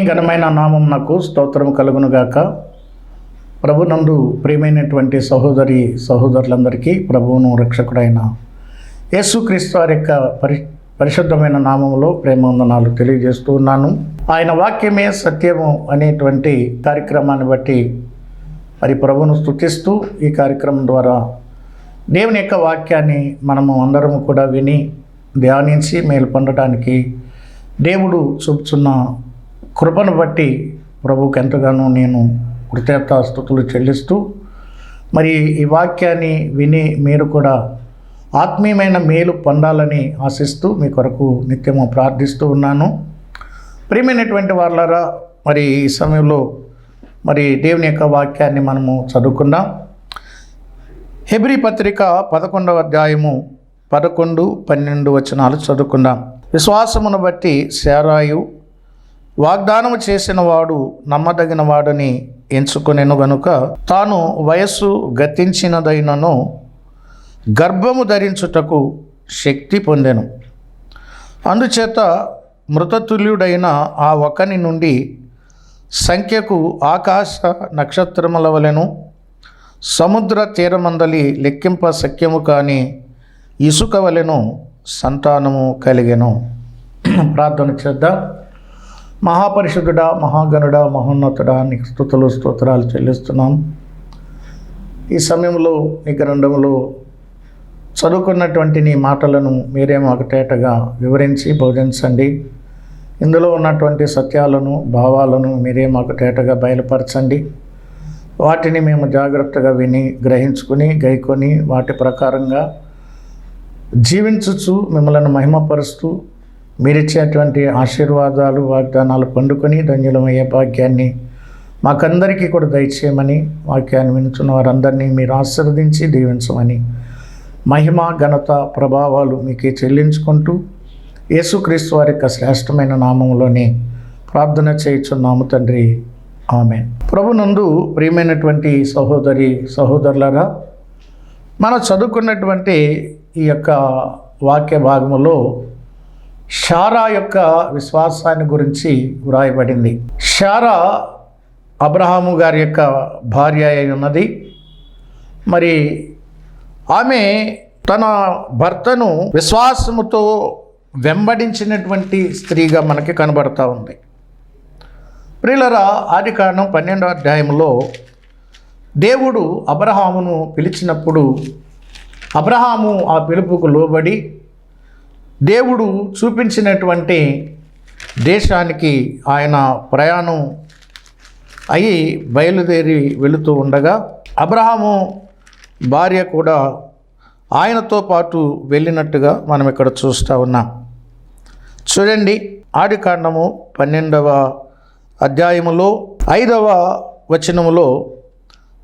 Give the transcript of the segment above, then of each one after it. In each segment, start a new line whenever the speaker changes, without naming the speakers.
ఘనమైన నామమునకు స్తోత్రం కలుగునుగాక. ప్రభునందు ప్రియమైనటువంటి సహోదరులందరికీ ప్రభువును రక్షకుడైన యేసుక్రీస్తు వారి యొక్క పరిశుద్ధమైన నామములో ప్రేమవందనాలు తెలియజేస్తూ ఉన్నాను. ఆయన వాక్యమే సత్యము అనేటువంటి కార్యక్రమాన్ని బట్టి ప్రభువును స్తుతిస్తూ ఈ కార్యక్రమం ద్వారా దేవుని యొక్క వాక్యాన్ని మనము అందరము కూడా విని ధ్యానించి మేలు పొందడానికి దేవుడు చూపుచున్న కృపను బట్టి ప్రభువుకి ఎంతగానో నేను కృతజ్ఞతాస్తుతులు చెల్లిస్తూ ఈ వాక్యాన్ని విని మీరు కూడా ఆత్మీయమైన మేలు పొందాలని ఆశిస్తూ మీ కొరకు నిత్యము ప్రార్థిస్తూ ఉన్నాను. ప్రియమైనటువంటి వాళ్ళారా, ఈ సమయంలో దేవుని యొక్క వాక్యాన్ని మనము చదువుకుందాం. హెబ్రీ పత్రిక 11వ అధ్యాయము 11, 12 వచనాలు చదువుకుందాం. విశ్వాసమును బట్టి శారాయు వాగ్దానము చేసిన వాడు నమ్మదగిన వాడని ఎంచుకొనెను గనుక తాను వయస్సు గతించినదైనను గర్భము ధరించుటకు శక్తి పొందెను. అందుచేత మృతతుల్యుడైన ఆ ఒకని నుండి సంఖ్యకు ఆకాశ నక్షత్రముల వలెను సముద్ర తీరమందలి లెక్కింప శక్యము కాని ఇసుక వలెను సంతానము కలిగెను. ప్రార్థన చేద్దాం. మహాపరిశుద్ధుడా, మహాగణుడా, మహోన్నతుడా, నీకు స్తోత్రాలు చెల్లిస్తున్నాం. ఈ సమయంలో నీ గ్రంథంలో చదువుకున్నటువంటి నీ మాటలను మీరే మాకు తేటగా వివరించి బోధించండి. ఇందులో ఉన్నటువంటి సత్యాలను, భావాలను మీరే మాకు తేటగా బయలుపరచండి. వాటిని మేము జాగ్రత్తగా విని గ్రహించుకుని గైకొని వాటి ప్రకారంగా జీవించుచు మిమ్మల్ని మహిమపరుస్తూ మీరిచ్చేటువంటి ఆశీర్వాదాలు, వాగ్దానాలు పొందుకొని ధన్యులమయ్యే భాగ్యాన్ని మాకందరికీ కూడా దయచేయమని, వాక్యాన్ని వినుచున్న వారందరినీ మీరు ఆశీర్వదించి దీవించమని, మహిమ ఘనత ప్రభావాలు మీకే చెల్లించుకుంటూ యేసుక్రీస్తు వారి యొక్క శ్రేష్టమైన నామంలోనే ప్రార్థన చేయుచున్నాము తండ్రి, ఆమేన్. ప్రభునందు ప్రియమైనటువంటి సహోదరులారా, మనం చదువుకున్నటువంటి ఈ యొక్క వాక్య భాగములో శారా యొక్క విశ్వాసాన్ని గురించి వ్రాయబడింది. శారా అబ్రహాము గారి యొక్క భార్య అయి ఉన్నది. ఆమె తన భర్తను విశ్వాసముతో వెంబడించినటువంటి స్త్రీగా మనకి కనబడతా ఉంది. ప్రియులారా, ఆదికాండం 12వ అధ్యాయంలో దేవుడు అబ్రహామును పిలిచినప్పుడు అబ్రహాము ఆ పిలుపుకు లోబడి దేవుడు చూపించినటువంటి దేశానికి ఆయన ప్రయాణం అయి బయలుదేరి వెళుతూ ఉండగా అబ్రహాము భార్య కూడా ఆయనతో పాటు వెళ్ళినట్టుగా మనం ఇక్కడ చూస్తూ ఉన్నాం. చూడండి, ఆదికాండము 12వ అధ్యాయములో 5వ వచనములో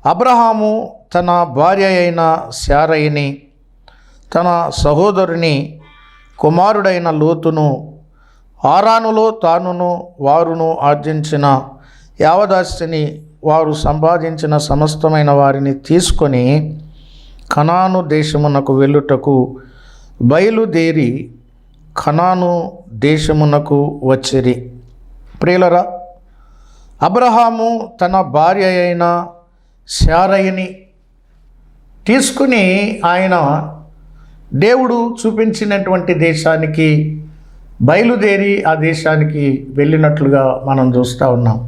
అబ్రహాము తన భార్య అయిన శారయిని, తన సహోదరుని కుమారుడైన లోతును, హారానులో తానును వారును ఆర్జించిన యావదాస్తిని, వారు సంపాదించిన సమస్తమైన వారిని తీసుకొని కనాను దేశమునకు వెళ్ళుటకు బయలుదేరి కనాను దేశమునకు వచ్చిరి. ప్రియులరా, అబ్రహాము తన భార్య అయిన శారయిని తీసుకుని ఆయన దేవుడు చూపించినటువంటి దేశానికి బయలుదేరి ఆ దేశానికి వెళ్ళినట్లుగా మనం చూస్తూ ఉన్నాం.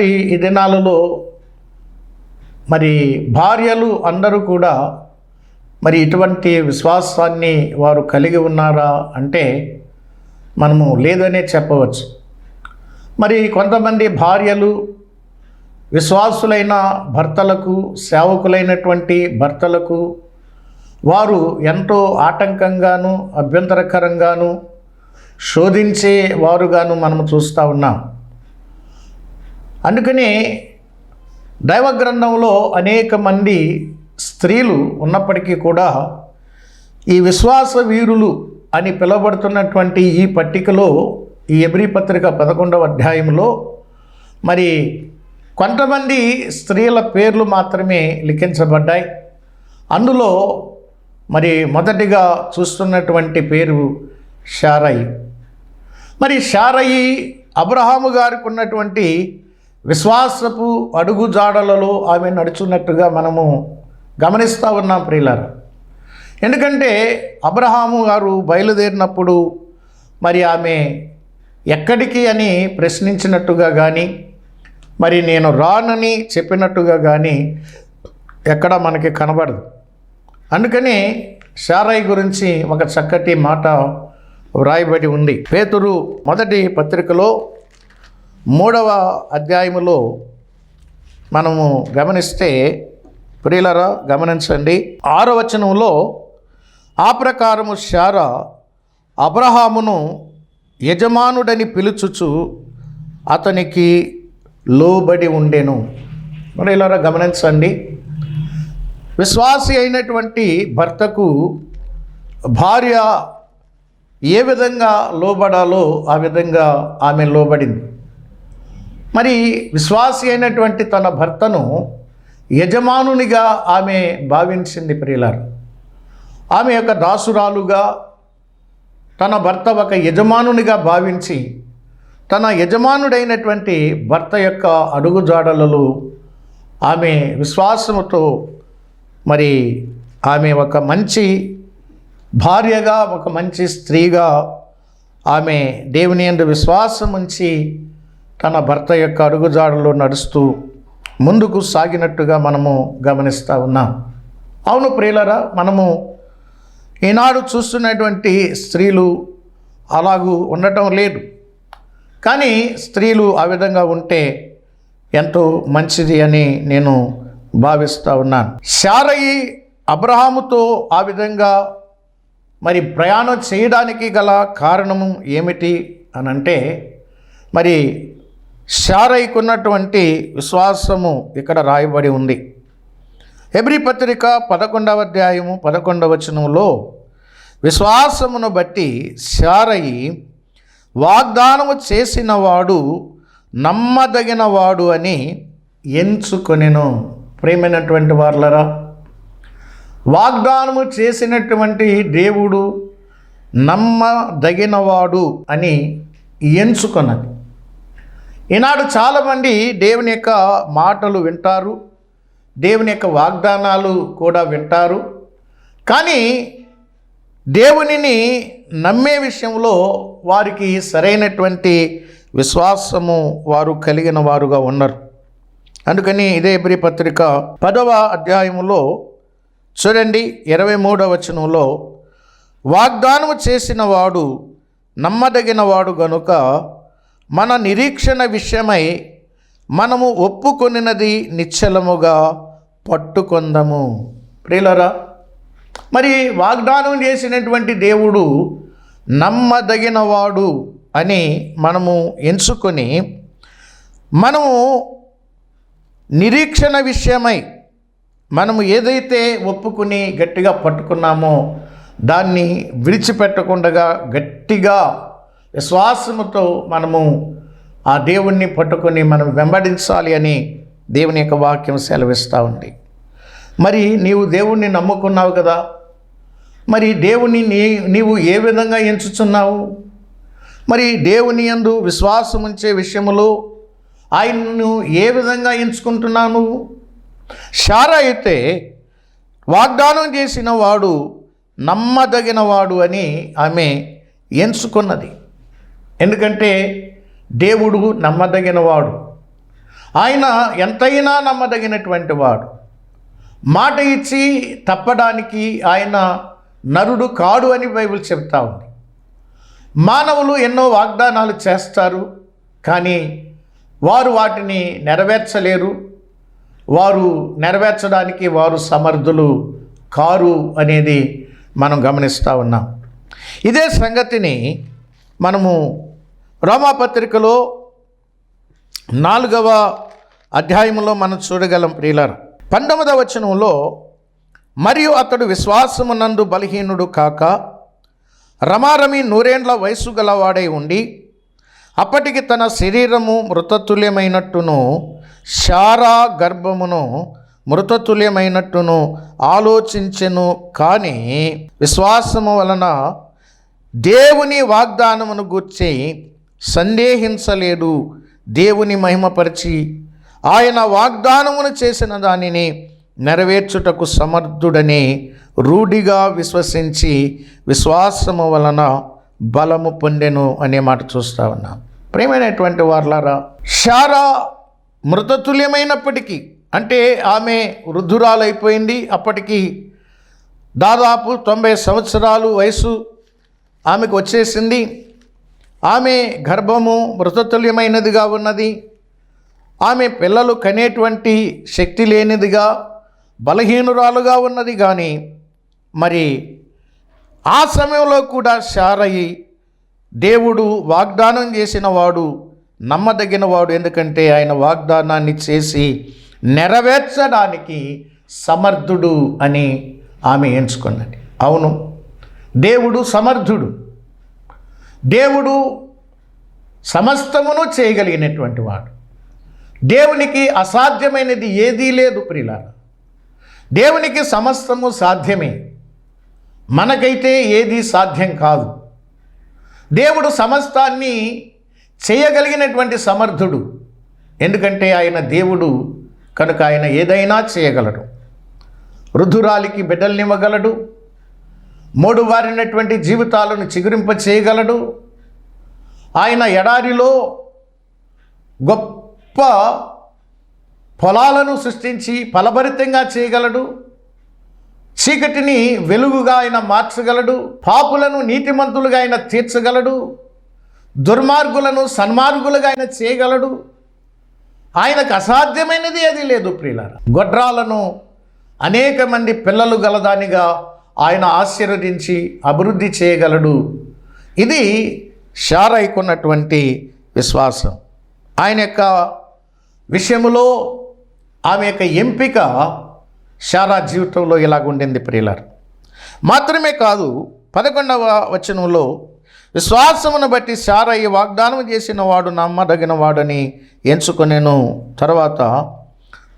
ఈ దినాలలో భార్యలు అందరూ కూడా ఇటువంటి విశ్వాసాన్ని వారు కలిగి ఉన్నారా అంటే మనము లేదనే చెప్పవచ్చు. కొంతమంది భార్యలు విశ్వాసులైన భర్తలకు, సేవకులైనటువంటి భర్తలకు వారు ఎంతో ఆటంకంగాను అభ్యంతరకరంగాను శోధించే వారుగాను మనము చూస్తూ ఉన్నాం. అందుకని దైవ గ్రంథంలో అనేక మంది స్త్రీలు ఉన్నప్పటికీ కూడా ఈ విశ్వాస వీరులు అని పిలువబడుతున్నటువంటి ఈ పట్టికలో, ఈ హెబ్రీ పత్రిక 11వ అధ్యాయంలో కొంతమంది స్త్రీల పేర్లు మాత్రమే లిఖించబడ్డాయి. అందులో మొదటిగా చూస్తున్నటువంటి పేరు శారయి. శారయి అబ్రహాము గారికి ఉన్నటువంటి విశ్వాసపు అడుగుజాడలలో ఆమె నడుచున్నట్టుగా మనము గమనిస్తూ ఉన్నాం ప్రియులారా. ఎందుకంటే అబ్రహాము గారు బయలుదేరినప్పుడు మరి ఆమె ఎక్కడికి అని ప్రశ్నించినట్టుగా కానీ, మరి నేను రానని చెప్పినట్టుగా కానీ ఎక్కడ మనకి కనబడదు. అందుకని శారయి గురించి ఒక చక్కటి మాట వ్రాయబడి ఉంది. పేతురు మొదటి పత్రికలో 3వ అధ్యాయములో మనము గమనిస్తే, ప్రియులరా గమనించండి, 6వ వచనంలో, ఆ ప్రకారము శారా అబ్రహామును యజమానుడని పిలుచుచు అతనికి లోబడి ఉండెను. ప్రియులరా గమనించండి, విశ్వాసి అయినటువంటి భర్తకు భార్య ఏ విధంగా లోబడాలో ఆ విధంగా ఆమె లోబడింది. మరి విశ్వాసి అయినటువంటి తన భర్తను యజమానునిగా ఆమె భావించింది ప్రియులారు. ఆమె యొక్క దాసురాలుగా తన భర్త ఒక యజమానునిగా భావించి తన యజమానుడైనటువంటి భర్త యొక్క అడుగుజాడలలో ఆమె విశ్వాసముతో మరి ఆమె ఒక మంచి భార్యగా, ఒక మంచి స్త్రీగా ఆమె దేవుని యందు విశ్వాసం ఉంచి తన భర్త యొక్క అడుగుజాడలో నడుస్తూ ముందుకు సాగినట్టుగా మనము గమనిస్తూ ఉన్నాం. అవును ప్రియులరా, మనము ఈనాడు చూస్తున్నటువంటి స్త్రీలు అలాగూ ఉండటం లేదు. కానీ స్త్రీలు ఆ విధంగా ఉంటే ఎంతో మంచిది అని నేను భావిస్తూ ఉన్నాను. శారయి అబ్రహాముతో ఆ విధంగా మరి ప్రయాణం చేయడానికి గల కారణము ఏమిటి అని అంటే, మరి శారయికి ఉన్నటువంటి విశ్వాసము ఇక్కడ రాయబడి ఉంది. హెబ్రీ పత్రిక 11వ అధ్యాయము 11వ వచనంలో, విశ్వాసమును బట్టి శారయి వాగ్దానము చేసినవాడు నమ్మదగినవాడు అని ఎంచుకొనెను. ప్రేమైనటువంటి వారలరా, వాగ్దానము చేసినటువంటి దేవుడు నమ్మదగినవాడు అని ఎంచుకొన్నది. ఈనాడు చాలామంది దేవుని యొక్క మాటలు వింటారు, దేవుని యొక్క వాగ్దానాలు కూడా వింటారు. కానీ దేవునిని నమ్మే విషయంలో వారికి సరైనటువంటి విశ్వాసము వారు కలిగిన వారుగా ఉన్నారు. అందుకని ఇదే హెబ్రీ పత్రిక 10వ అధ్యాయములో చూడండి, 23వ వచనంలో, వాగ్దానము చేసిన వాడు నమ్మదగిన వాడు గనుక మన నిరీక్షణ విషయమై మనము ఒప్పుకొనినది నిశ్చలముగా పట్టుకొందము. ప్రియులరా, మరి వాగ్దానం చేసినటువంటి దేవుడు నమ్మదగినవాడు అని మనము ఎంచుకొని మనము నిరీక్షణ విషయమై మనము ఏదైతే ఒప్పుకుని గట్టిగా పట్టుకున్నామో దాన్ని విడిచిపెట్టకుండా గట్టిగా విశ్వాసముతో మనము ఆ దేవుణ్ణి పట్టుకొని మనం వెంబడించాలి అని దేవుని యొక్క వాక్యం సెలవిస్తూ ఉంది. మరి నీవు దేవుణ్ణి నమ్ముకున్నావు కదా, మరి దేవుని నీవు ఏ విధంగా ఎంచుచున్నావు? మరి దేవుని యందు విశ్వాసం ఉంచే విషయంలో ఆయన్ను ఏ విధంగా ఎంచుకుంటున్నాను? శారా అయితే వాగ్దానం చేసిన వాడు నమ్మదగినవాడు అని ఆమె ఎంచుకున్నది. ఎందుకంటే దేవుడు నమ్మదగినవాడు, ఆయన ఎంతైనా నమ్మదగినటువంటి వాడు. మాట ఇచ్చి తప్పడానికి ఆయన నరుడు కాడు అని బైబిల్ చెప్తా ఉంది. మానవులు ఎన్నో వాగ్దానాలు చేస్తారు, కానీ వారు వాటిని నెరవేర్చలేరు. వారు నెరవేర్చడానికి వారు సమర్థులు కారు అనేది మనం గమనిస్తూ ఉన్నాం. ఇదే సంగతిని మనము రోమాపత్రికలో 4వ అధ్యాయంలో మనం చూడగలం ప్రియులారా. 19వ వచనంలో, మరియు అతడు విశ్వాసమునందు బలహీనుడు కాక రమారమి 100 ఏండ్ల వయసు గలవాడై ఉండి అప్పటికి తన శరీరము మృతతుల్యమైనట్టును శారా గర్భమును మృతతుల్యమైనట్టును ఆలోచించెను. కానీ విశ్వాసము వలన దేవుని వాగ్దానమును గూర్చి సందేహించలేదు. దేవుని మహిమపరిచి ఆయన వాగ్దానమును చేసిన దానిని నెరవేర్చుటకు సమర్థుడని రూఢిగా విశ్వసించి విశ్వాసము వలన బలము పొందెను అనే మాట చూస్తూ ఉన్నాం. ప్రియమైనటువంటి వారలారా, శారా మృతతుల్యమైనప్పటికీ, అంటే ఆమె వృద్ధురాలైపోయింది, అప్పటికి దాదాపు 90 సంవత్సరాలు వయసు ఆమెకు వచ్చేసింది. ఆమె గర్భము మృతతుల్యమైనదిగా ఉన్నది. ఆమె పిల్లలు కనేటువంటి శక్తి లేనిదిగా, బలహీనురాలుగా ఉన్నది. కానీ మరి ఆ సమయంలో కూడా శారయి దేవుడు వాగ్దానం చేసిన వాడు, నమ్మదగిన వాడు, ఎందుకంటే ఆయన వాగ్దానాన్ని చేసి నెరవేర్చడానికి సమర్థుడు అని ఆమె ఎంచుకున్నది. అవును, దేవుడు సమర్థుడు. దేవుడు సమస్తమును చేయగలిగినటువంటి వాడు. దేవునికి అసాధ్యమైనది ఏదీ లేదు ప్రియులారా. దేవునికి సమస్తము సాధ్యమే, మనకైతే ఏదీ సాధ్యం కాదు. దేవుడు సమస్తాన్ని చేయగలిగినటువంటి సమర్థుడు, ఎందుకంటే ఆయన దేవుడు కనుక ఆయన ఏదైనా చేయగలడు. వృద్ధురాలికి బిడ్డలనివ్వగలడు, మోడువారినటువంటి జీవితాలను చిగురింప చేయగలడు. ఆయన ఎడారిలో గొప్ప పొలాలను సృష్టించి ఫలభరితంగా చేయగలడు. చీకటిని వెలుగుగా ఆయన మార్చగలడు. పాపులను నీతిమంతులుగా ఆయన తీర్చగలడు. దుర్మార్గులను సన్మార్గులుగా ఆయన చేయగలడు. ఆయనకు అసాధ్యమైనది అది లేదు ప్రియులారా. గొడ్రాలను అనేక మంది పిల్లలు గలదానిగా ఆయన ఆశీర్వదించి అభివృద్ధి చేయగలడు. ఇది శారయికున్నటువంటి విశ్వాసం. ఆయన యొక్క విషయంలో ఆమె యొక్క ఎంపిక శారా జీవితంలో ఇలాగుండింది ప్రియులారా. మాత్రమే కాదు, 11వ వచనంలో విశ్వాసమును బట్టి శారయి వాగ్దానం చేసిన వాడు నమ్మదగిన వాడని ఎంచుకొనెను. తర్వాత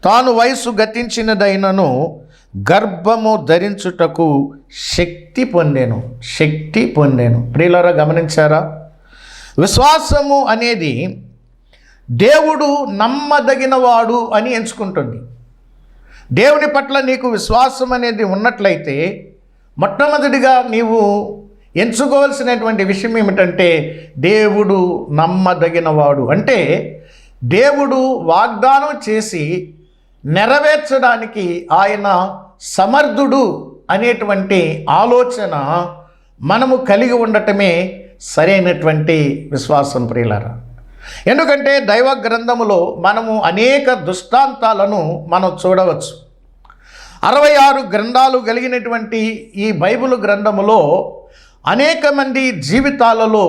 తాను వయసు గతించినదైనను గర్భము ధరించుటకు శక్తి పొందెను. ప్రియులారా, గమనించారా? విశ్వాసము అనేది దేవుడు నమ్మదగిన వాడు అని ఎంచుకుంటుంది. దేవుని పట్ల నీకు విశ్వాసం అనేది ఉన్నట్లయితే మొట్టమొదటిగా నీవు ఎంచుకోవాల్సినటువంటి విషయం ఏమిటంటే దేవుడు నమ్మదగిన వాడు. అంటే దేవుడు వాగ్దానం చేసి నెరవేర్చడానికి ఆయన సమర్థుడు అనేటువంటి ఆలోచన మనము కలిగి ఉండటమే సరైనటువంటి విశ్వాసం ప్రియులారా. ఎందుకంటే దైవ గ్రంథములో మనము అనేక దృష్టాంతాలను మనం చూడవచ్చు. 66 గ్రంథాలు కలిగినటువంటి ఈ బైబిల్ గ్రంథములో అనేక మంది జీవితాలలో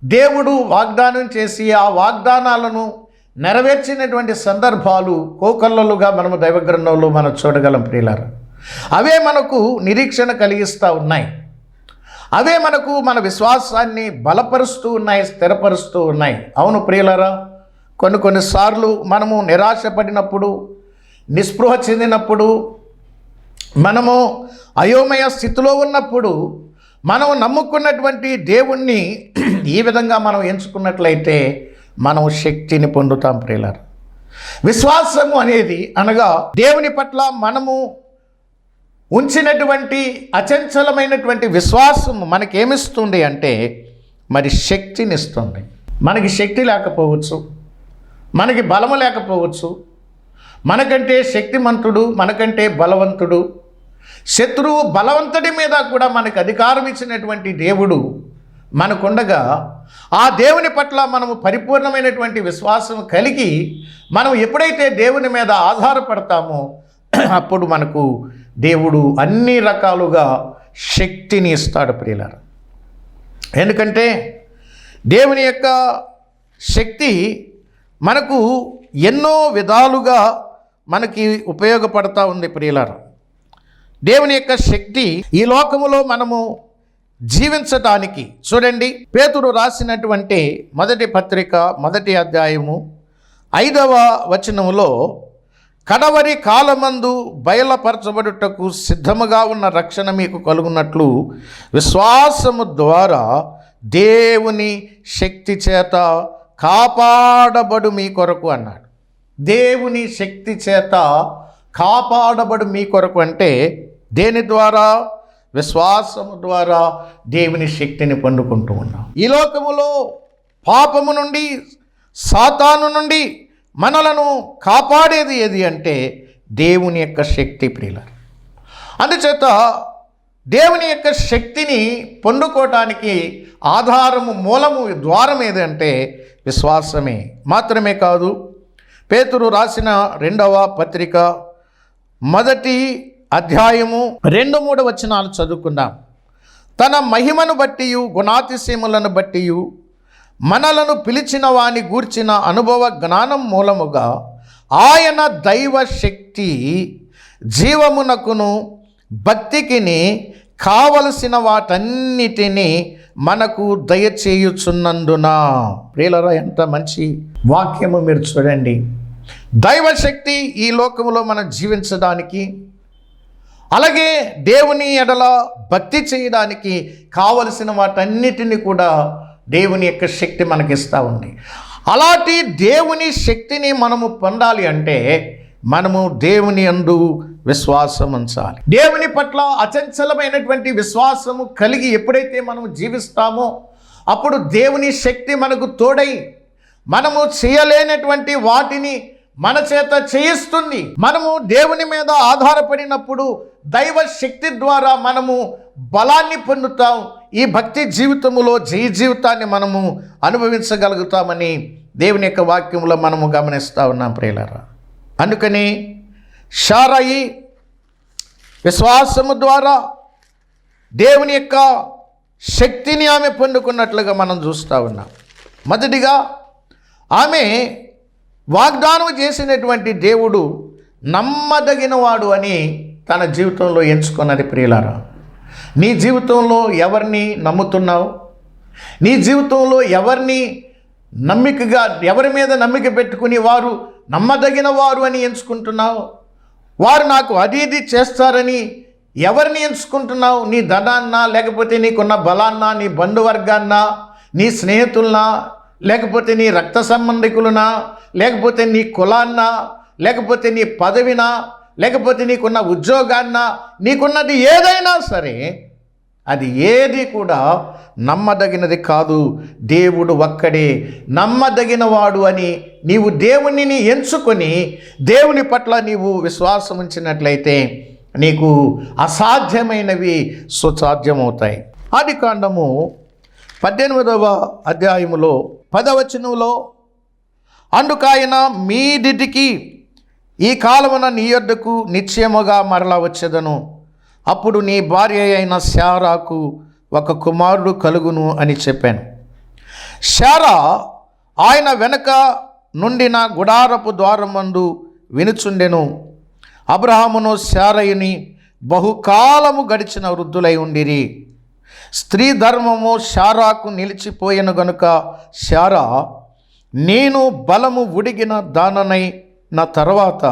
దేవుడు వాగ్దానం చేసి ఆ వాగ్దానాలను నెరవేర్చినటువంటి సందర్భాలు కోకొల్లలుగా మనము దైవ గ్రంథంలో మనం చూడగలం ప్రియులారా. అవే మనకు నిరీక్షణ కలిగిస్తూ ఉన్నాయి. అవే మనకు మన విశ్వాసాన్ని బలపరుస్తూ ఉన్నాయి, స్థిరపరుస్తూ ఉన్నాయి. అవును ప్రియులారా, కొన్నిసార్లు మనము నిరాశపడినప్పుడు, నిస్పృహ చెందినప్పుడు, మనము అయోమయ స్థితిలో ఉన్నప్పుడు మనం నమ్ముకున్నటువంటి దేవుణ్ణి ఈ విధంగా మనం ఎంచుకున్నట్లయితే మనం శక్తిని పొందుతాం ప్రియులారా. విశ్వాసము అనేది అనగా దేవుని పట్ల మనము ఉంచినటువంటి అచంచలమైనటువంటి విశ్వాసం మనకేమిస్తుంది అంటే మరి శక్తినిస్తుంది. మనకి శక్తి లేకపోవచ్చు, మనకి బలము లేకపోవచ్చు, మనకంటే శక్తిమంతుడు, మనకంటే బలవంతుడు, శత్రువు బలవంతుడి మీద కూడా మనకు అధికారం ఇచ్చినటువంటి దేవుడు మనకుండగా ఆ దేవుని పట్ల మనము పరిపూర్ణమైనటువంటి విశ్వాసం కలిగి మనం ఎప్పుడైతే దేవుని మీద ఆధారపడతామో అప్పుడు మనకు దేవుడు అన్ని రకాలుగా శక్తిని ఇస్తాడు ప్రియులారా. ఎందుకంటే దేవుని యొక్క శక్తి మనకు ఎన్నో విధాలుగా మనకి ఉపయోగపడతా ఉంది ప్రియులారా. దేవుని యొక్క శక్తి ఈ లోకములో మనము జీవించటానికి చూడండి, పేతురు రాసినటువంటి మొదటి పత్రిక 1వ అధ్యాయము 5వ వచనములో కడవరి కాలమందు బయలుపరచబడుటకు సిద్ధముగా ఉన్న రక్షణ మీకు కలుగునట్లు విశ్వాసము ద్వారా దేవుని శక్తి చేత కాపాడబడు మీ కొరకు అన్నాడు. దేవుని శక్తి చేత కాపాడబడు మీ కొరకు అంటే దేని ద్వారా? విశ్వాసము ద్వారా దేవుని శక్తిని పొందుకుంటూ ఉన్నాం. ఈ లోకములో పాపము నుండి, సాతాను నుండి మనలను కాపాడేది ఏది అంటే దేవుని యొక్క శక్తి ప్రియులారా. అందుచేత దేవుని యొక్క శక్తిని పొందుకోవటానికి ఆధారము, మూలము, ద్వారం ఏదంటే విశ్వాసమే. మాత్రమే కాదు, పేతురు రాసిన 2వ పత్రిక 1 అధ్యాయము 2-3 వచనాలు చదువుకుందాం. తన మహిమను బట్టి, గుణాతిశయములను బట్టి మనలను పిలిచిన వాని గూర్చిన అనుభవ జ్ఞానం మూలముగా ఆయన దైవ శక్తి జీవమునకును భక్తికిని కావలసిన వాటన్నిటినీ మనకు దయచేయుచున్నందున. ప్రియులారా, ఎంత మంచి వాక్యము మీరు చూడండి. దైవశక్తి ఈ లోకంలో మనం జీవించడానికి, అలాగే దేవుని ఎడల భక్తి చేయడానికి కావలసిన వాటన్నిటిని కూడా దేవుని యొక్క శక్తి మనకిస్తూ ఉంది. అలాంటి దేవుని శక్తిని మనము పొందాలి అంటే మనము దేవుని యందు విశ్వాసం ఉంచాలి. దేవుని పట్ల అచంచలమైనటువంటి విశ్వాసము కలిగి ఎప్పుడైతే మనము జీవిస్తామో అప్పుడు దేవుని శక్తి మనకు తోడై మనము చేయలేనటువంటి వాటిని మన చేత చేయిస్తుంది. మనము దేవుని మీద ఆధారపడినప్పుడు దైవ శక్తి ద్వారా మనము బలాన్ని పొందుతాం. ఈ భక్తి జీవితంలో జయ జీవితాన్ని మనము అనుభవించగలుగుతామని దేవుని యొక్క వాక్యంలో మనము గమనిస్తూ ఉన్నాం ప్రియులారా. అందుకని శారయి విశ్వాసము ద్వారా దేవుని యొక్క శక్తిని ఆమె పొందుకున్నట్లుగా మనం చూస్తూ ఉన్నాం. మొదటిగా ఆమె వాగ్దానం చేసినటువంటి దేవుడు నమ్మదగినవాడు అని తన జీవితంలో ఎంచుకున్నది. ప్రియులారా, నీ జీవితంలో ఎవరిని నమ్ముతున్నావు? నీ జీవితంలో ఎవరిని ఎవరి మీద నమ్మిక పెట్టుకుని వారు నమ్మదగిన వారు అని ఎంచుకుంటున్నావు? వారు నాకు అది ఇది చేస్తారని ఎవరిని ఎంచుకుంటున్నావు? నీ ధనాన్నా, లేకపోతే నీకున్న బలాన్నా, నీ బంధువర్గాన్నా, నీ స్నేహితులనా, లేకపోతే నీ రక్త సంబంధికులనా, లేకపోతే నీ కులాన్నా, లేకపోతే నీ పదవినా, లేకపోతే నీకున్న ఉద్యోగాన్నా, నీకున్నది ఏదైనా సరే అది ఏది కూడా నమ్మదగినది కాదు. దేవుడు ఒక్కడే నమ్మదగినవాడు అని నీవు దేవునిని ఎంచుకొని దేవుని పట్ల నీవు విశ్వాసం ఉంచినట్లయితే నీకు అసాధ్యమైనవి సుసాధ్యమవుతాయి. ఆదికాండము 18వ అధ్యాయములో 10వ వచనంలో, అందుకాయన మీదిటికి ఈ కాలమున నీ యొద్దకు నిశ్చయముగా మరలా వచ్చేదను, అప్పుడు నీ భార్య అయిన శారాకు ఒక కుమారుడు కలుగును అని చెప్పాను. శారా ఆయన వెనక నుండిన గుడారపు ద్వారమందు వినుచుండెను. అబ్రహామును శారయుని బహుకాలము గడిచిన వృద్ధులై ఉండిరి. స్త్రీ ధర్మము శారాకు నిలిచిపోయెను గనుక శారా, నేను బలము ఉడిగిన దాననై నా తర్వాత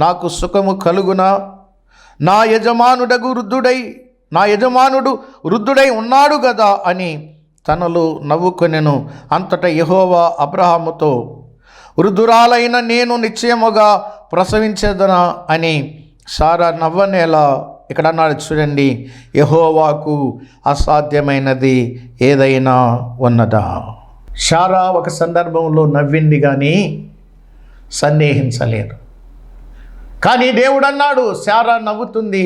నాకు సుఖము కలుగునా? నా యజమానుడు వృద్ధుడై ఉన్నాడు గదా అని తనలో నవ్వుకొనెను. అంతటా యెహోవా అబ్రహాముతో, వృద్ధురాలైన నేను నిశ్చయముగా ప్రసవించేదనా అని శారా నవ్వనేలా. ఇక్కడ అన్నాడు చూడండి, యెహోవాకు అసాధ్యమైనది ఏదైనా ఉన్నదా? శారా ఒక సందర్భంలో నవ్వింది కానీ సందేహించలేదు. కానీ దేవుడు అన్నాడు, శారా నవ్వుతుంది,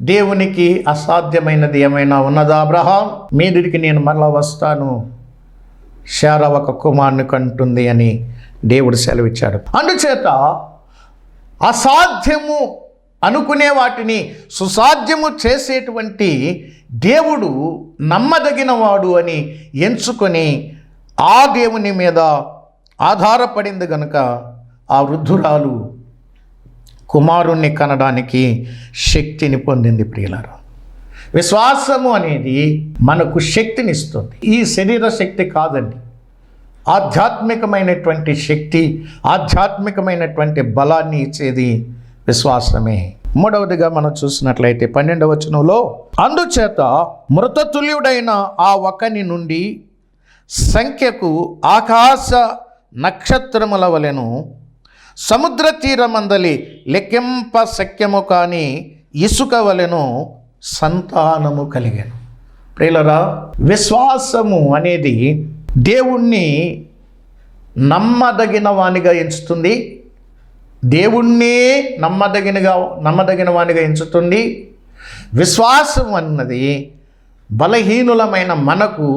దేవునికి అసాధ్యమైనది ఏమైనా ఉన్నదా అబ్రహాం? మీదికి నేను మరలా వస్తాను, శారా ఒక కుమారుని కంటుంది అని దేవుడు సెలవిచ్చాడు. అందుచేత అసాధ్యము అనుకునే వాటిని సుసాధ్యము చేసేటువంటి దేవుడు నమ్మదగినవాడు అని ఎంచుకొని ఆ దేవుని మీద ఆధారపడింది కనుక ఆ వృద్ధురాలు కుమారుణ్ణి కనడానికి శక్తిని పొందింది. ప్రియులారా, విశ్వాసము అనేది మనకు శక్తినిస్తుంది. ఈ శరీర శక్తి కాదండి, ఆధ్యాత్మికమైనటువంటి శక్తి, ఆధ్యాత్మికమైనటువంటి బలాన్ని ఇచ్చేది విశ్వాసమే. మూడవదిగా మనం చూసినట్లయితే 12వ వచనంలో, అందుచేత మృతతుల్యుడైన ఆ ఒకని నుండి సంఖ్యకు ఆకాశ నక్షత్రముల వలెను సముద్ర తీరమందలి లెక్కింప శక్యము కాని ఇసుక వలెను సంతానము కలిగెను. ప్రియులారా, విశ్వాసము అనేది దేవుణ్ణి నమ్మదగిన వానిగా ఎంచుతుంది. దేవుణ్ణే నమ్మదగిన వానిగా ఎంచుతుంది. విశ్వాసం అన్నది బలహీనులమైన మనకు,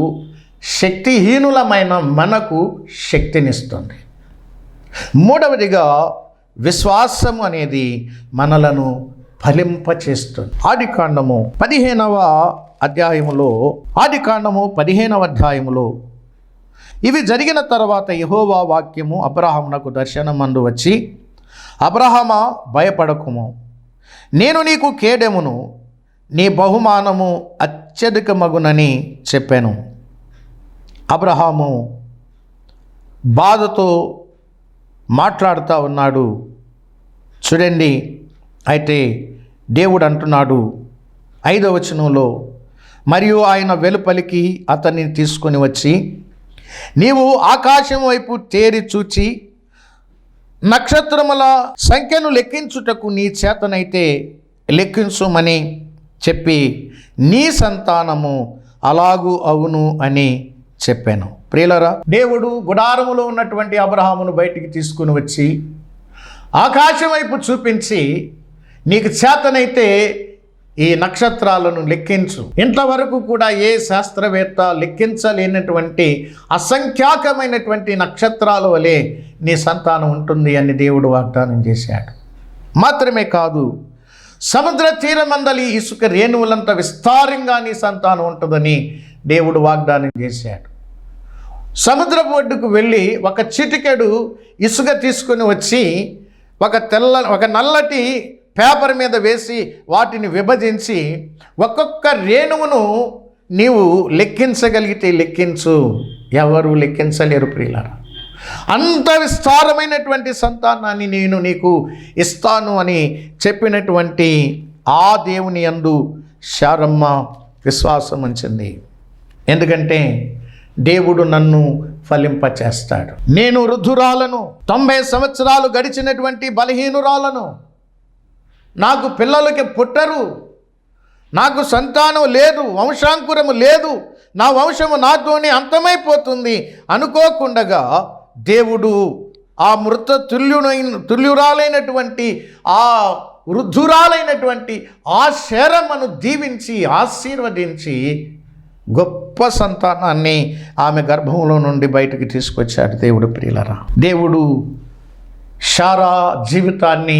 శక్తిహీనులమైన మనకు శక్తినిస్తుంది. మూడవదిగా విశ్వాసం అనేది మనలను ఫలింపచేస్తుంది. ఆదికాండము 15వ అధ్యాయములో ఇవి జరిగిన తర్వాత యెహోవా వాక్యము అబ్రహామునకు దర్శనమందు వచ్చి, అబ్రహామా, భయపడకుము, నేను నీకు కేడెమును, నీ బహుమానము అత్యధికమగునని చెప్పాను. అబ్రహాము బాధతో మాట్లాడుతూ ఉన్నాడు. చూడండి, అయితే దేవుడు అంటున్నాడు 5వ వచనంలో, మరియు ఆయన వెలుపలికి అతన్ని తీసుకొని వచ్చి, నీవు ఆకాశం వైపు తేరి చూచి నక్షత్రముల సంఖ్యను లెక్కించుటకు నీ చేతనైతే లెక్కించుమని చెప్పి, నీ సంతానము అలాగూ అవును అని చెప్పాను. ప్రియులారా, దేవుడు గుడారములో ఉన్నటువంటి అబ్రహామును బయటికి తీసుకుని వచ్చి ఆకాశం వైపు చూపించి, నీకు చేతనైతే ఈ నక్షత్రాలను లెక్కించు. ఇంతవరకు కూడా ఏ శాస్త్రవేత్త లెక్కించలేనటువంటి అసంఖ్యాకమైనటువంటి నక్షత్రాల వలె నీ సంతానం ఉంటుంది అని దేవుడు వాగ్దానం చేశాడు. మాత్రమే కాదు, సముద్ర తీరమందలి ఇసుక రేణువులంత విస్తారంగా నీ సంతానం ఉంటుందని దేవుడు వాగ్దానం చేశాడు. సముద్రపు ఒడ్డుకు వెళ్ళి ఒక చిటికెడు ఇసుక తీసుకొని వచ్చి ఒక నల్లటి పేపర్ మీద వేసి వాటిని విభజించి ఒక్కొక్క రేణువును నీవు లెక్కించగలిగితే లెక్కించు. ఎవరు లెక్కించలేరు ప్రియులారా. అంత విస్తారమైనటువంటి సంతానాన్ని నేను నీకు ఇస్తాను అని చెప్పినటువంటి ఆ దేవుని యందు శారమ్మ విశ్వాసం ఉంచింది. ఎందుకంటే దేవుడు నన్ను ఫలింపచేస్తాడు. నేను వృద్ధురాలను, 90 సంవత్సరాలు గడిచినటువంటి బలహీనురాలను, నాకు పిల్లలకి పుట్టరు, నాకు సంతానం లేదు, వంశాంకురము లేదు, నా వంశము నాతోనే అంతమైపోతుంది అనుకోకుండగా దేవుడు ఆ తుల్యురాలైనటువంటి ఆ వృద్ధురాలైనటువంటి ఆ శారమ్మను దీవించి ఆశీర్వదించి గొప్ప సంతానాన్ని ఆమె గర్భంలో నుండి బయటకు తీసుకొచ్చాడు దేవుడు. ప్రియులారా, దేవుడు శారా జీవితాన్ని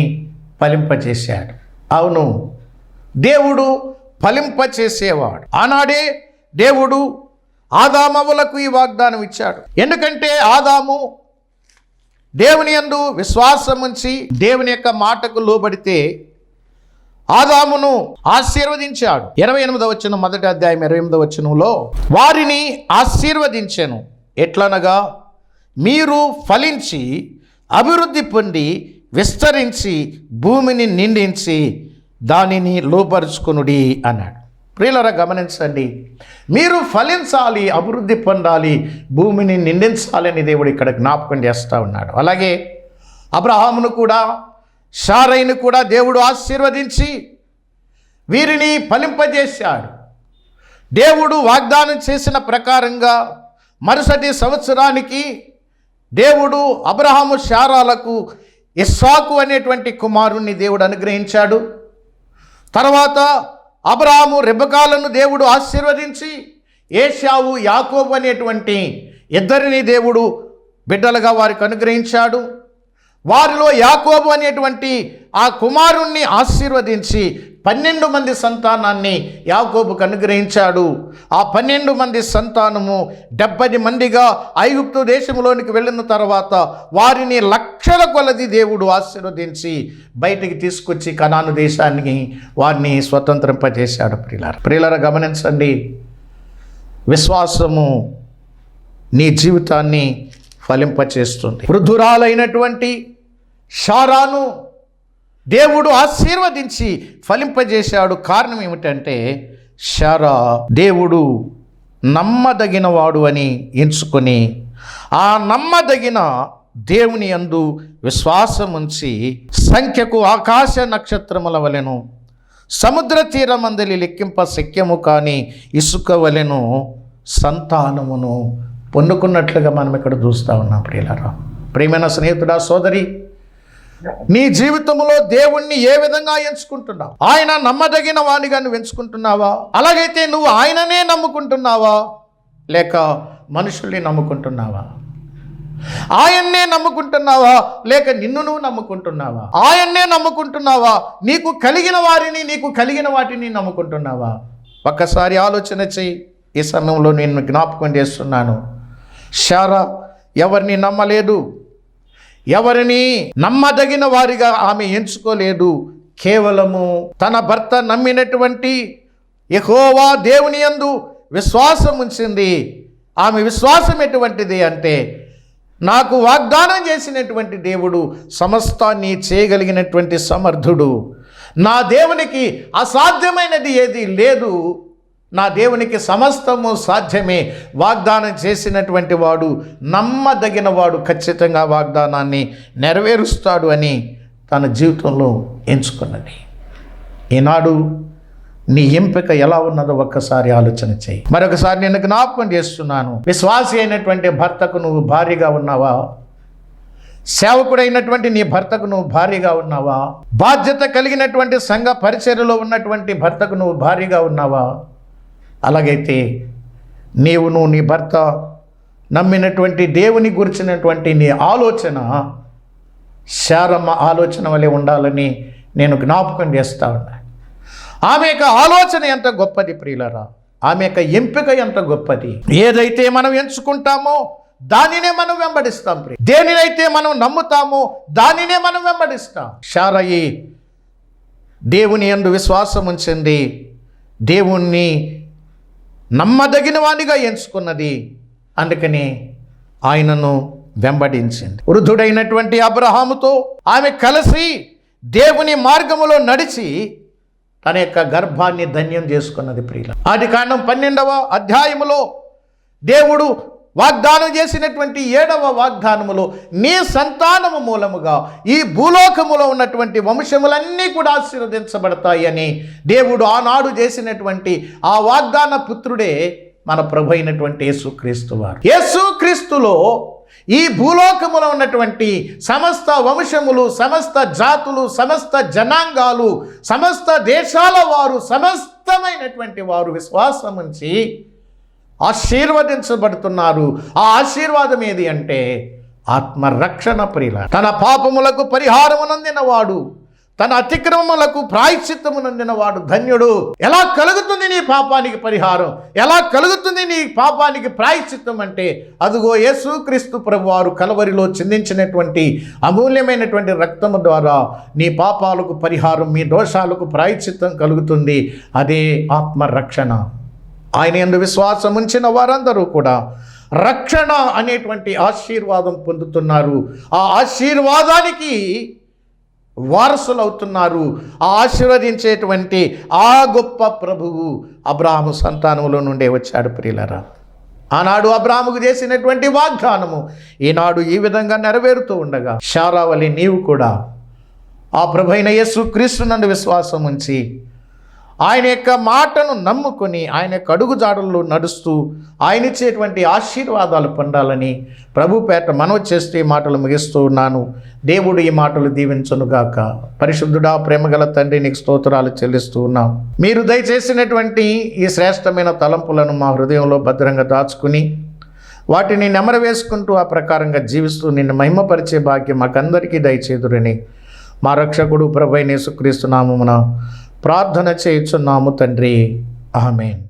ఫలింపచేశాడు. అవును, దేవుడు ఫలింపచేసేవాడు. ఆనాడే దేవుడు ఆదామవులకు ఈ వాగ్దానం ఇచ్చాడు. ఎందుకంటే ఆదాము దేవుని యందు విశ్వాసం ఉంచి దేవుని యొక్క మాటకు లోబడితే ఆదామును ఆశీర్వదించాడు. 28వ వచనం, మొదటి అధ్యాయం 28వ వచనంలో, వారిని ఆశీర్వదించెను. ఎట్లనగా, మీరు ఫలించి అభివృద్ధి పొంది విస్తరించి భూమిని నిండించి దానిని లోపరుచుకొనుడి అన్నాడు. ప్రియులారా, గమనించండి, మీరు ఫలించాలి, అభివృద్ధి పొందాలి, భూమిని నిందించాలని దేవుడు ఇక్కడ జ్ఞాపకం చేస్తూ ఉన్నాడు. అలాగే అబ్రహామును కూడా, శారైను కూడా దేవుడు ఆశీర్వదించి వీరిని ఫలింపజేశాడు. దేవుడు వాగ్దానం చేసిన ప్రకారంగా మరుసటి సంవత్సరానికి దేవుడు అబ్రహాము శారాలకు ఇస్సాకు అనేటువంటి కుమారుణ్ణి దేవుడు అనుగ్రహించాడు. తర్వాత అబ్రహాము రెబెకాలను దేవుడు ఆశీర్వదించి ఏశావు, యాకోబు అనేటువంటి ఇద్దరిని దేవుడు బిడ్డలుగా వారికి అనుగ్రహించాడు. వారిలో యాకోబు అనేటువంటి ఆ కుమారుణ్ణి ఆశీర్వదించి 12 మంది సంతానాన్ని యాకోబుకు అనుగ్రహించాడు. ఆ 12 మంది సంతానము 70 మందిగా ఐగుప్తు దేశంలోనికి వెళ్ళిన తర్వాత వారిని లక్షల కొలది దేవుడు ఆశీర్వదించి బయటికి తీసుకొచ్చి కనాను దేశానికి వారిని స్వతంత్రింపజేశాడు. ప్రియులారా, గమనించండి, విశ్వాసము నీ జీవితాన్ని ఫలింపచేస్తుంది. వృద్ధురాలైనటువంటి శారాను దేవుడు ఆశీర్వదించి ఫలింపజేశాడు. కారణం ఏమిటంటే శారా దేవుడు నమ్మదగిన వాడు అని ఎంచుకొని ఆ నమ్మదగిన దేవుని యందు విశ్వాసం ఉంచి సంఖ్యకు ఆకాశ నక్షత్రముల వలెను సముద్ర తీరమందలి లెక్కింప శక్యము కాని ఇసుక వలెను సంతానమును పొందుకున్నట్లుగా మనం ఇక్కడ చూస్తూ ఉన్నాం. ప్రియులారా, ప్రియమైన స్నేహితుడా, సోదరి, నీ జీవితంలో దేవుణ్ణి ఏ విధంగా ఎంచుకుంటున్నావు? ఆయన నమ్మదగిన వానిగా నువ్వు ఎంచుకుంటున్నావా? అలాగైతే నువ్వు ఆయననే నమ్ముకుంటున్నావా లేక మనుషుల్ని నమ్ముకుంటున్నావా? ఆయన్నే నమ్ముకుంటున్నావా లేక నిన్ను నువ్వు నమ్ముకుంటున్నావా? ఆయన్నే నమ్ముకుంటున్నావా? నీకు కలిగిన వారిని, నీకు కలిగిన వాటిని నమ్ముకుంటున్నావా? ఒక్కసారి ఆలోచన చెయ్యి. ఈ సమయంలో నేను జ్ఞాపకం చేస్తున్నాను. శారా ఎవరిని నమ్మలేదు, ఎవరిని నమ్మదగిన వారిగా ఆమె ఎంచుకోలేదు. కేవలము తన భర్త నమ్మినటువంటి యెహోవా దేవుని యందు విశ్వాసం ఉంచింది. ఆమె విశ్వాసం ఎటువంటిది అంటే, నాకు వాగ్దానం చేసినటువంటి దేవుడు సమస్తాన్ని చేయగలిగినటువంటి సమర్థుడు, నా దేవునికి అసాధ్యమైనది ఏది లేదు, నా దేవునికి సమస్తము సాధ్యమే, వాగ్దానం చేసినటువంటి వాడు నమ్మదగిన వాడు, ఖచ్చితంగా వాగ్దానాన్ని నెరవేరుస్తాడు అని తన జీవితంలో ఎంచుకున్నది. ఈనాడు నీ ఎంపిక ఎలా ఉన్నదో ఒక్కసారి ఆలోచన చేయి. మరొకసారి నేను జ్ఞాపకం చేస్తున్నాను. విశ్వాసి అయినటువంటి భర్తకు నువ్వు భార్యగా ఉన్నావా? సేవకుడైనటువంటి నీ భర్తకు నువ్వు భార్యగా ఉన్నావా? బాధ్యత కలిగినటువంటి సంఘ పరిచర్యలో ఉన్నటువంటి భర్తకు నువ్వు భార్యగా ఉన్నావా? అలాగైతే నువ్వు నీ భర్త నమ్మినటువంటి దేవుని గురించినటువంటి నీ ఆలోచన శారమ్మ ఆలోచన వలె ఉండాలని నేను జ్ఞాపకం చేస్తా ఉన్నా. ఆమె యొక్క ఆలోచన ఎంత గొప్పది ప్రియులారా, ఆమె యొక్క ఎంపిక ఎంత గొప్పది. ఏదైతే మనం ఎంచుకుంటామో దానినే మనం వెంబడిస్తాం. దేనినైతే మనం నమ్ముతామో దానినే మనం వెంబడిస్తాం. శారయి దేవుని యందు విశ్వాసం ఉంచింది, దేవుణ్ణి నమ్మదగిన వానిగా ఎంచుకున్నది, అందుకని ఆయనను వెంబడించింది. వృద్ధుడైనటువంటి అబ్రహాముతో ఆమె కలిసి దేవుని మార్గములో నడిచి తన యొక్క గర్భాన్ని ధన్యం చేసుకున్నది. ప్రియుల, ఆదికాండం 12వ అధ్యాయములో దేవుడు వాగ్దానం చేసినటువంటి 7వ వాగ్దానములో నీ సంతానము మూలముగా ఈ భూలోకములో ఉన్నటువంటి వంశములన్నీ కూడా ఆశీర్వదించబడతాయి అని దేవుడు ఆనాడు చేసినటువంటి ఆ వాగ్దాన పుత్రుడే మన ప్రభు అయినటువంటి యేసుక్రీస్తు వారు. యేసుక్రీస్తులో ఈ భూలోకములో ఉన్నటువంటి సమస్త వంశములు, సమస్త జాతులు, సమస్త జనాంగాలు, సమస్త దేశాల వారు, సమస్తమైనటువంటి వారు విశ్వాసం ఉంచి ఆశీర్వదించబడుతున్నారు. ఆ ఆశీర్వాదం ఏది అంటే ఆత్మరక్షణ. ప్రియుల, తన పాపములకు పరిహారమునందినవాడు, తన అతిక్రమములకు ప్రాయశ్చిత్తమునందినవాడు ధన్యుడు. ఎలా కలుగుతుంది నీ పాపానికి పరిహారం? ఎలా కలుగుతుంది నీ పాపానికి ప్రాయశ్చిత్తం అంటే, అదుగో యేసుక్రీస్తు ప్రభువారు కలవరిలో చిందించినటువంటి అమూల్యమైనటువంటి రక్తము ద్వారా నీ పాపాలకు పరిహారం, మీ దోషాలకు ప్రాయశ్చిత్తం కలుగుతుంది. అదే ఆత్మరక్షణ. ఆయన యందు విశ్వాసం ఉంచిన వారందరూ కూడా రక్షణ అనేటువంటి ఆశీర్వాదం పొందుతున్నారు. ఆ ఆశీర్వాదానికి వారసులు అవుతున్నారు. ఆ ఆశీర్వదించేటువంటి ఆ గొప్ప ప్రభువు అబ్రాహాము సంతానములో నుండే వచ్చాడు. ప్రియులరా, ఆనాడు అబ్రాహాముకు చేసినటువంటి వాగ్దానము ఈనాడు ఈ విధంగా నెరవేరుతూ ఉండగా, శారావళి నీవు కూడా ఆ ప్రభువైన యేసుక్రీస్తు నందు విశ్వాసం ఉంచి ఆయన యొక్క మాటను నమ్ముకొని ఆయన యొక్క అడుగుజాడల్లో నడుస్తూ ఆయన ఇచ్చేటువంటి ఆశీర్వాదాలు పొందాలని ప్రభు పేట మనవి చేస్తూ ఈ మాటలు ముగిస్తూ ఉన్నాను. దేవుడు ఈ మాటలు దీవించునుగాక. పరిశుద్ధుడా, ప్రేమగల తండ్రి, నీకు స్తోత్రాలు చెల్లిస్తూ ఉన్నాం. మీరు దయచేసినటువంటి ఈ శ్రేష్టమైన తలంపులను మా హృదయంలో భద్రంగా దాచుకుని వాటిని నెమరు వేసుకుంటూ ఆ ప్రకారంగా జీవిస్తూ నిన్ను మహిమపరిచే భాగ్యం మాకందరికీ దయచేదురని మా రక్షకుడు ప్రభువైన యేసుక్రీస్తు నామమున ప్రార్థన చేయుచున్నాము తండ్రి. ఆమేన్.